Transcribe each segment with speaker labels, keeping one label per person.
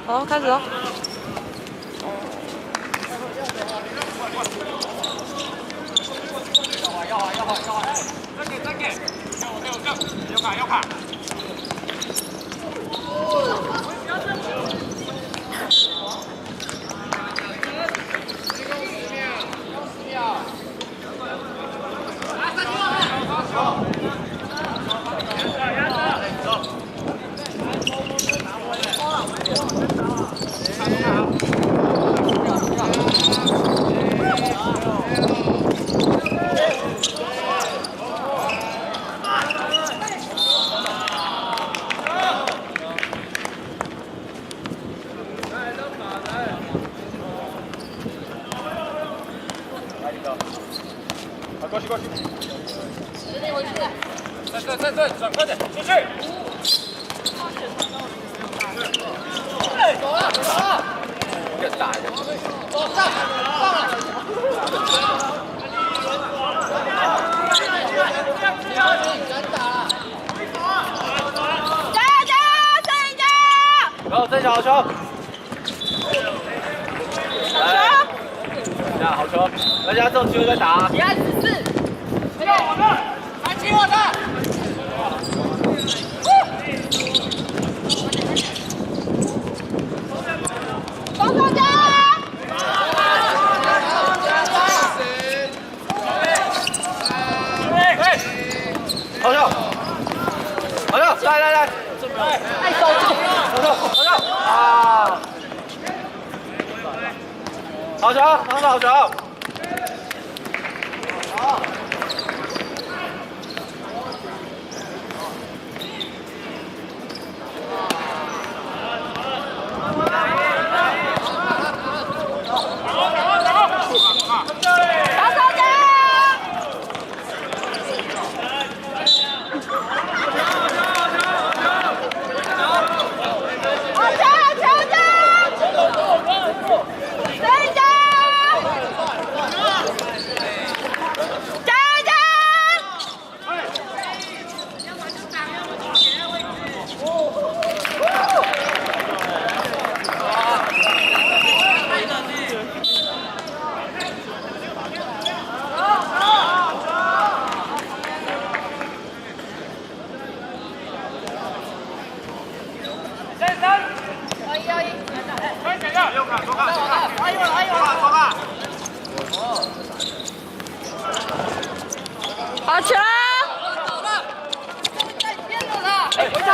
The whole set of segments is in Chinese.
Speaker 1: 好，开始哦。
Speaker 2: 再给，要卡。过去。再转快点，出去。走了，更大一点。走上了。然后再小好球。来，好球！大家这种机会再打。
Speaker 3: 别14。
Speaker 2: 我的，来踢我的。
Speaker 3: 防守加！
Speaker 2: 好球！来！
Speaker 3: 哎，守住！
Speaker 2: 好球！啊！好球！好球！好。
Speaker 1: 好球！
Speaker 2: 哎，回场！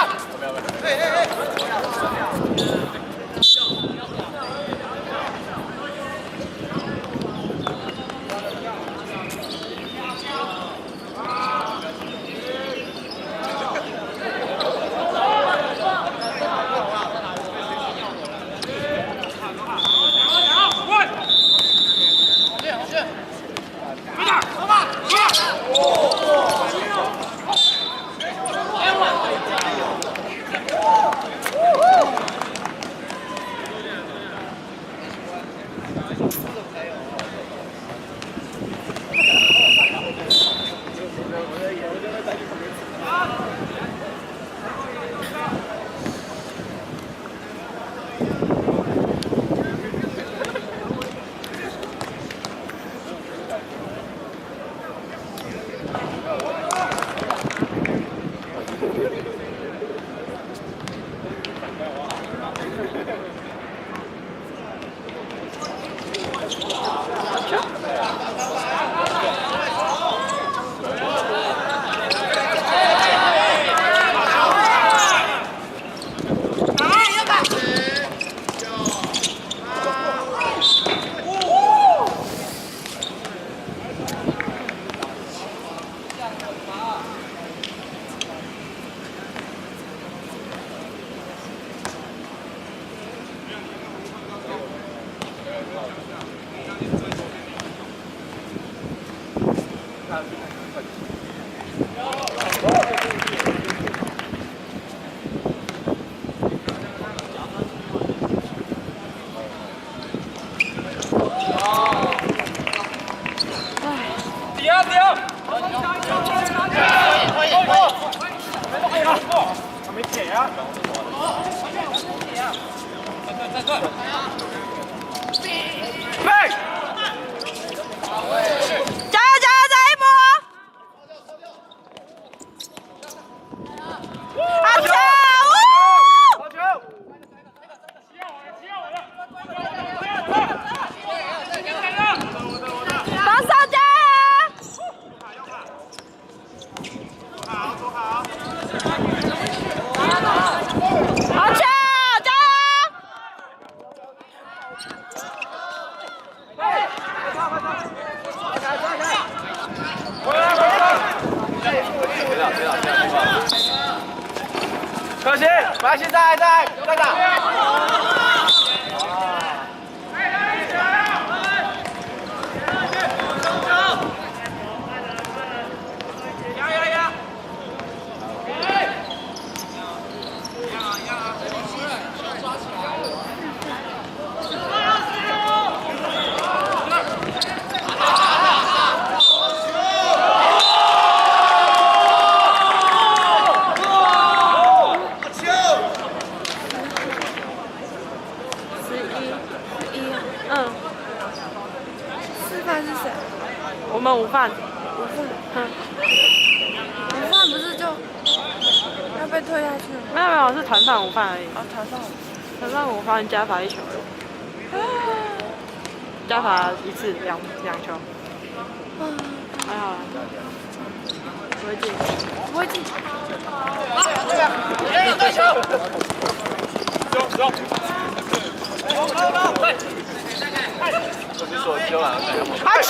Speaker 3: 加油加油再一波！阿强，防守加油！好球，加油！
Speaker 2: 可惜，白西在打。
Speaker 3: 我们午饭，
Speaker 1: 午饭不是就要被退下去了？
Speaker 3: 没有，是团饭午饭而已。
Speaker 1: 哦，
Speaker 3: 团饭午饭加罚1球，加罚1次2球。还好啦，不会进。
Speaker 2: 对球。
Speaker 3: 好球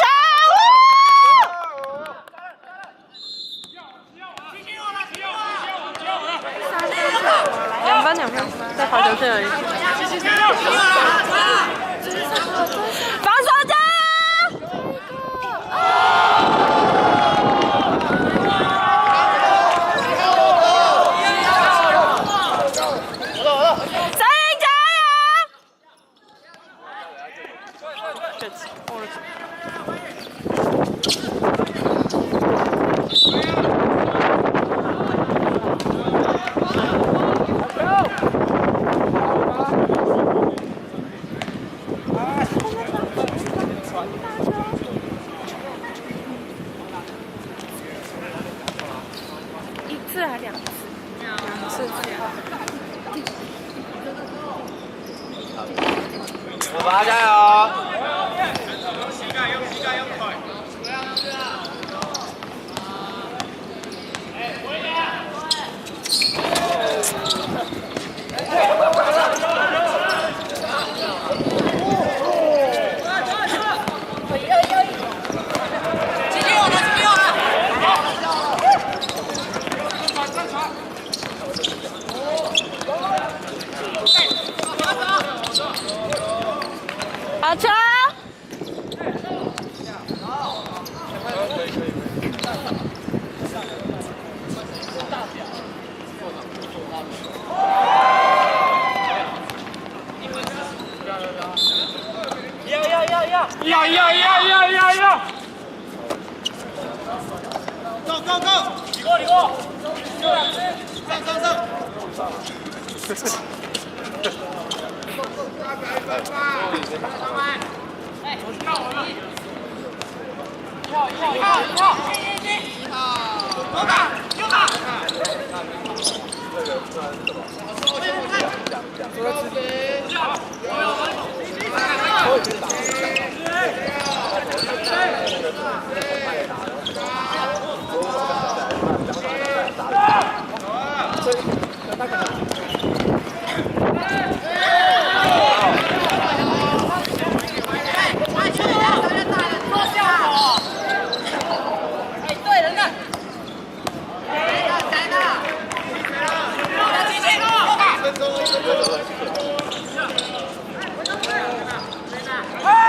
Speaker 3: ！2分，在罚球线而已。防守加
Speaker 1: 1次还2次？2次。
Speaker 2: 我爸加油！
Speaker 3: 好球！
Speaker 2: 要！走！李过！上！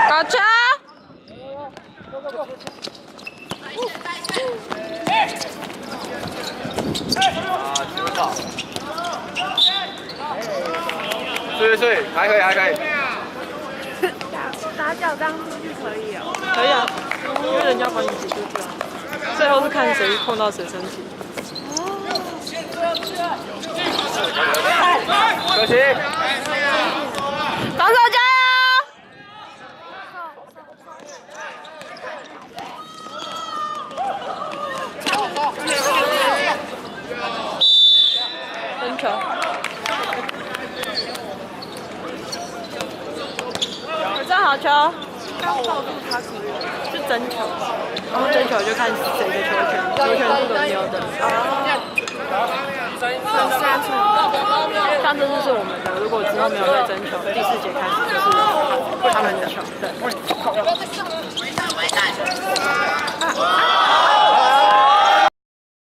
Speaker 3: 好球！
Speaker 2: 对，还可以。
Speaker 1: 打脚这样出去可以哦。
Speaker 3: 可以啊，因为人家把你挤出去啊。最后是看谁碰到谁身体。
Speaker 2: 可惜。
Speaker 3: 防守加油！分球。有站好球。
Speaker 1: 刚抱住他可以。
Speaker 3: 是真球，然后真球就看谁的球权，球权是轮流的。像这次是我们的，如果之后没有再争球，第4节开始就是他们的球。对。